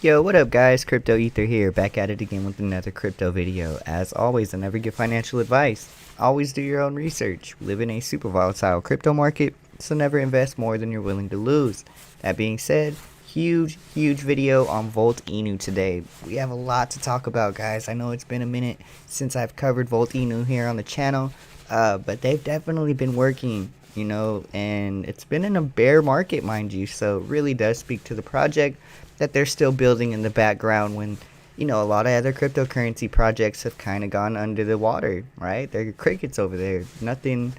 Yo, what up guys? Crypto Ether here, back at it again with another crypto video. As always, I never give financial advice. Always do your own research. We live in a super volatile crypto market, so never invest more than you're willing to lose. That being said, huge video on Volt Inu today. We have a lot to talk about, guys. I know it's been a minute since I've covered Volt Inu here on the channel, but they've definitely been working, and it's been in a bear market, mind you, so it really does speak to the project that they're still building in the background when, a lot of other cryptocurrency projects have kind of gone under the water, right? They're crickets over there. Nothing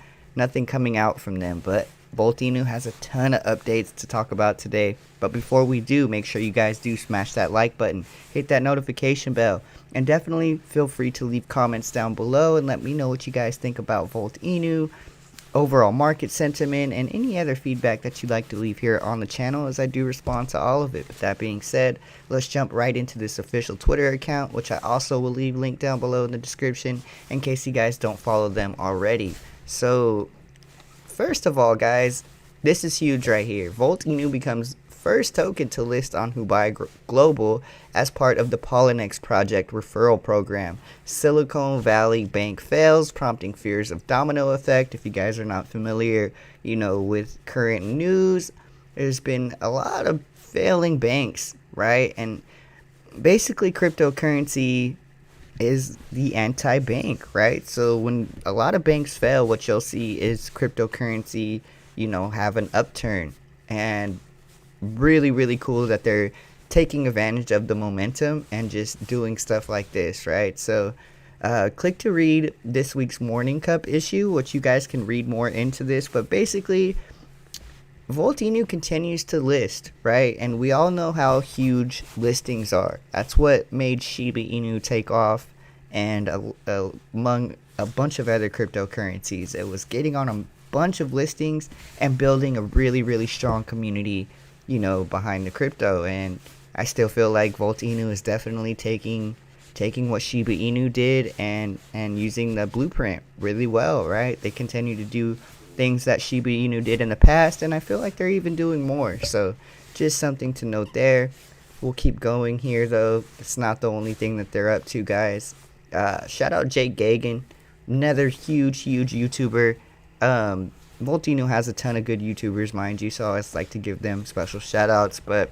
coming out from them, but Volt Inu has a ton of updates to talk about today. But before we do, make sure you guys do smash that like button, hit that notification bell, and definitely feel free to leave comments down below and let me know what you guys think about Volt Inu, overall market sentiment, and any other feedback that you'd like to leave here on the channel, as I do respond to all of it. With that being said, let's jump right into this official Twitter account, which I also will leave linked down below in the description in case you guys don't follow them already. So first of all, guys, this is huge right here. Volt Inu becomes first token to list on Hubai Global as part of the Polynex project referral program. Silicon Valley Bank fails, prompting fears of domino effect. If you guys are not familiar, with current news, there's been a lot of failing banks, right? And basically cryptocurrency is the anti-bank, right? So when a lot of banks fail, what you'll see is cryptocurrency, have an upturn. And really cool that they're taking advantage of the momentum and just doing stuff like this, right? So click to read this week's Morning Cup issue, which you guys can read more into this, but basically Volt Inu continues to list, right? And we all know how huge listings are. That's what made Shiba Inu take off, and among a bunch of other cryptocurrencies, it was getting on a bunch of listings and building a really strong community, behind the crypto. And I still feel like Volt Inu is definitely taking what Shiba Inu did and using the blueprint really well, right? They continue to do things that Shiba Inu did in the past, and I feel like they're even doing more. So just something to note there. We'll keep going here, though. It's not the only thing that they're up to, guys. Shout out Jake Gagan, another huge YouTuber. Volt Inu has a ton of good YouTubers, mind you, so I always like to give them special shout outs. But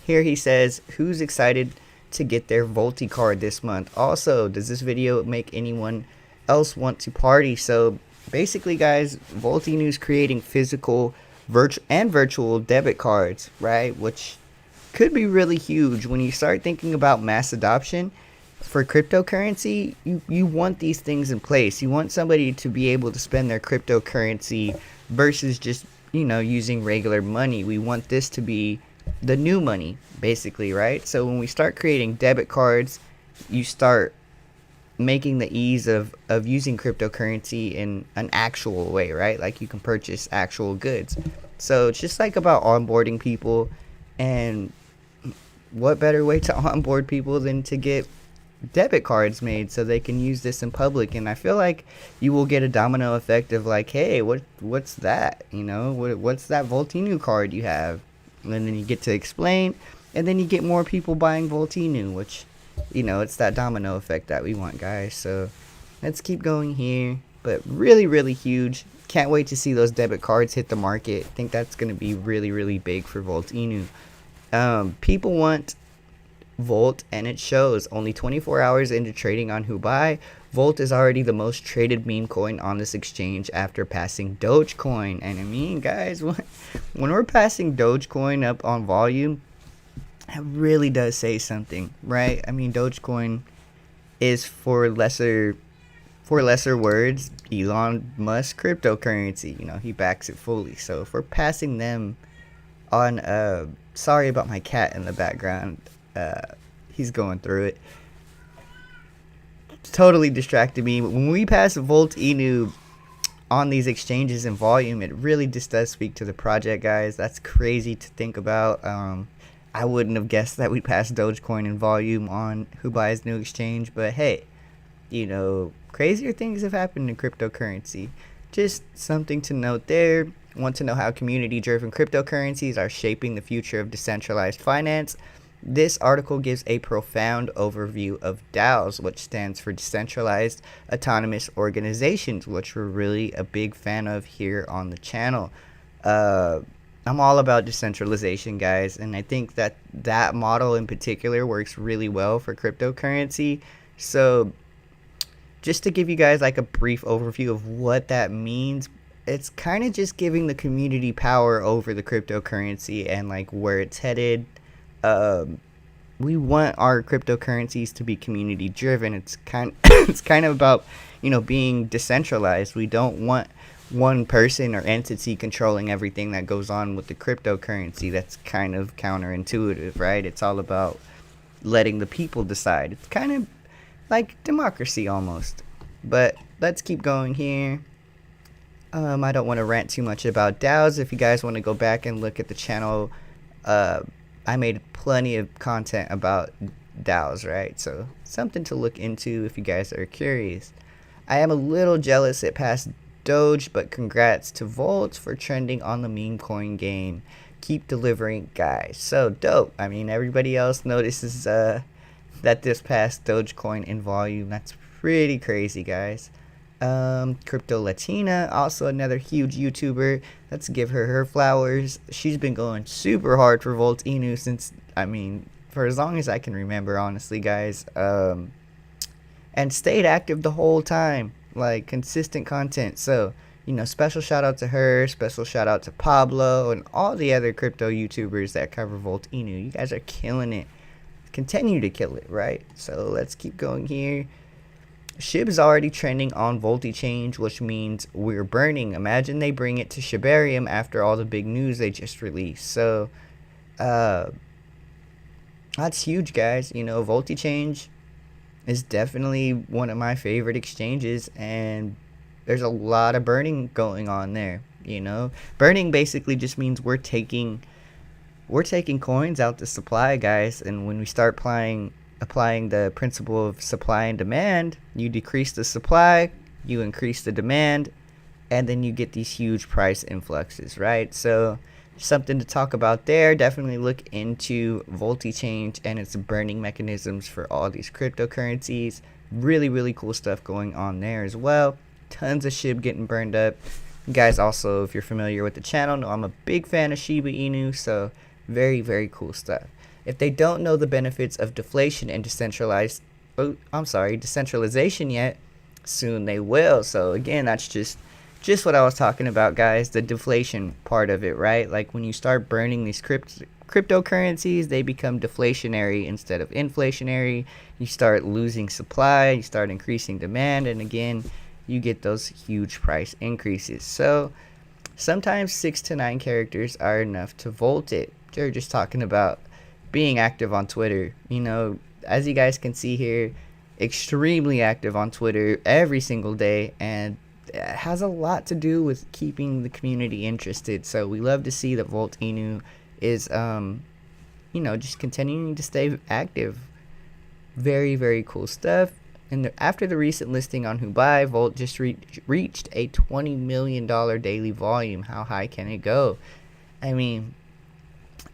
here he says, who's excited to get their Volti card this month? Also, does this video make anyone else want to party? So basically, guys, Volt Inu is creating physical virtual debit cards, right? Which could be really huge when you start thinking about mass adoption for cryptocurrency. You want these things in place. You want somebody to be able to spend their cryptocurrency versus just using regular money. We want this to be the new money, basically, right? So when we start creating debit cards, you start making the ease of using cryptocurrency in an actual way, right? Like you can purchase actual goods. So it's just like about onboarding people, and what better way to onboard people than to get debit cards made so they can use this in public? And I feel like you will get a domino effect of like, hey, what's that? What's that Volt Inu card you have? And then you get to explain, and then you get more people buying Volt Inu, which it's that domino effect that we want, guys. So let's keep going here. But really huge. Can't wait to see those debit cards hit the market. I think that's going to be really big for Volt Inu. People want Volt, and it shows. Only 24 hours into trading on Hubai, Volt is already the most traded meme coin on this exchange after passing Dogecoin. And I mean, guys, when we're passing Dogecoin up on volume, it really does say something, right? I mean, Dogecoin is, for lesser words, Elon Musk cryptocurrency. He backs it fully. So if we're passing them on, sorry about my cat in the background. He's going through it. Totally distracted me. When we pass Volt Inu on these exchanges in volume, it really just does speak to the project, guys. That's crazy to think about. I wouldn't have guessed that we'd pass Dogecoin in volume on Hubai's new exchange, but hey, crazier things have happened in cryptocurrency. Just something to note there. Want to know how community-driven cryptocurrencies are shaping the future of decentralized finance? This article gives a profound overview of DAOs, which stands for Decentralized Autonomous Organizations, which we're really a big fan of here on the channel. I'm all about decentralization, guys, and I think that that model in particular works really well for cryptocurrency. So just to give you guys like a brief overview of what that means, it's kind of just giving the community power over the cryptocurrency and like where it's headed. We want our cryptocurrencies to be community driven. It's kind it's kind of about, you know, being decentralized. We don't want one person or entity controlling everything that goes on with the cryptocurrency. That's kind of counterintuitive, right? It's all about letting the people decide. It's kind of like democracy almost. But let's keep going here. I don't want to rant too much about DAOs. If you guys want to go back and look at the channel, I made plenty of content about DAOs, right? So something to look into if you guys are curious. I am a little jealous it passed Doge, but congrats to Volt for trending on the meme coin game. Keep delivering, guys. So dope. I mean, everybody else notices that this passed Dogecoin in volume. That's pretty crazy, guys. Crypto Latina, also another huge YouTuber. Let's give her flowers. She's been going super hard for Volt Inu since, I mean, for as long as I can remember, honestly, guys. And stayed active the whole time, like consistent content. So, you know, special shout out to her, special shout out to Pablo and all the other crypto YouTubers that cover Volt Inu. You guys are killing it. Continue to kill it, right? So let's keep going here. SHIB is already trending on VoltiChange, which means we're burning. Imagine they bring it to Shibarium after all the big news they just released. So, that's huge, guys. You know, VoltiChange is definitely one of my favorite exchanges, and there's a lot of burning going on there. You know, burning basically just means we're taking coins out the supply, guys, and when we start applying the principle of supply and demand, you decrease the supply, you increase the demand, and then you get these huge price influxes, right? So something to talk about there. Definitely look into VoltiChange and its burning mechanisms for all these cryptocurrencies. Really, really cool stuff going on there as well. Tons of SHIB getting burned up. You guys also, if you're familiar with the channel, know I'm a big fan of Shiba Inu, so very, very cool stuff. If they don't know the benefits of deflation and decentralization yet, soon they will. So again, that's just what I was talking about, guys, the deflation part of it, right? Like when you start burning these cryptocurrencies, they become deflationary instead of inflationary. You start losing supply, you start increasing demand, and again, you get those huge price increases. So sometimes 6 to 9 characters are enough to volt it. They're just talking about being active on Twitter. You know, as you guys can see here, extremely active on Twitter every single day, and it has a lot to do with keeping the community interested. So we love to see that Volt Inu is you know, just continuing to stay active. Very, very cool stuff. And after the recent listing on Who Buy, Volt just reached a $20 million daily volume. How high can it go? I mean,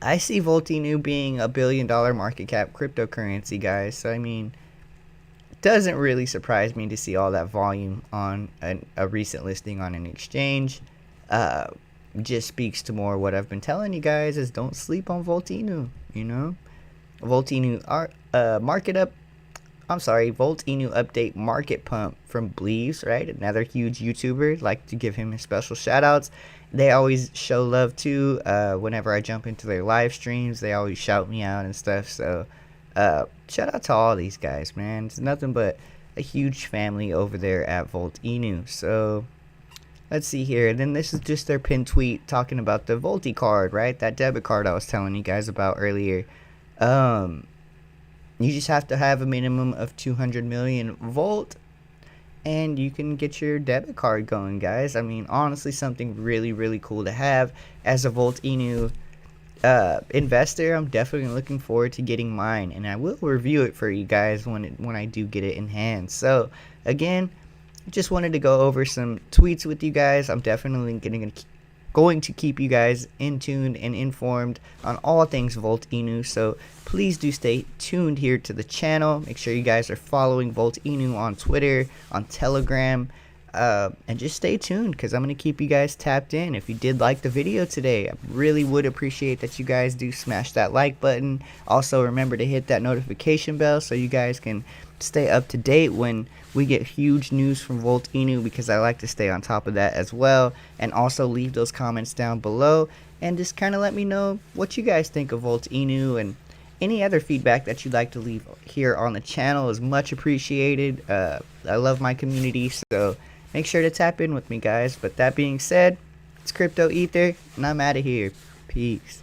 I see Volt Inu being a $1 billion market cap cryptocurrency, guys. So, I mean, it doesn't really surprise me to see all that volume on a recent listing on an exchange. Just speaks to more what I've been telling you guys is don't sleep on Volt Inu, you know? Volt Inu Volt Inu update market pump from Bleaves, right? Another huge YouTuber. Like to give him a special shout outs. They always show love too. Whenever I jump into their live streams, they always shout me out and stuff. So shout out to all these guys, man. It's nothing but a huge family over there at Volt Inu. So let's see here. And then this is just their pinned tweet talking about the Volti card, right? That debit card I was telling you guys about earlier. You just have to have a minimum of 200 million Volt, and you can get your debit card going, guys. I mean, honestly, something really, really cool to have. As a Volt Inu investor, I'm definitely looking forward to getting mine, and I will review it for you guys when I do get it in hand. So, again, just wanted to go over some tweets with you guys. I'm definitely going to keep you guys in tune and informed on all things Volt Inu. So please do stay tuned here to the channel. Make sure you guys are following Volt Inu on Twitter, on Telegram, and just stay tuned because I'm going to keep you guys tapped in. If you did like the video today, I really would appreciate that you guys do smash that like button. Also remember to hit that notification bell so you guys can stay up to date when we get huge news from Volt Inu, because I like to stay on top of that as well. And also leave those comments down below and just kind of let me know what you guys think of Volt Inu, and any other feedback that you'd like to leave here on the channel is much appreciated. I love my community, so make sure to tap in with me, guys. But that being said, it's Crypto Ether, and I'm out of here. Peace.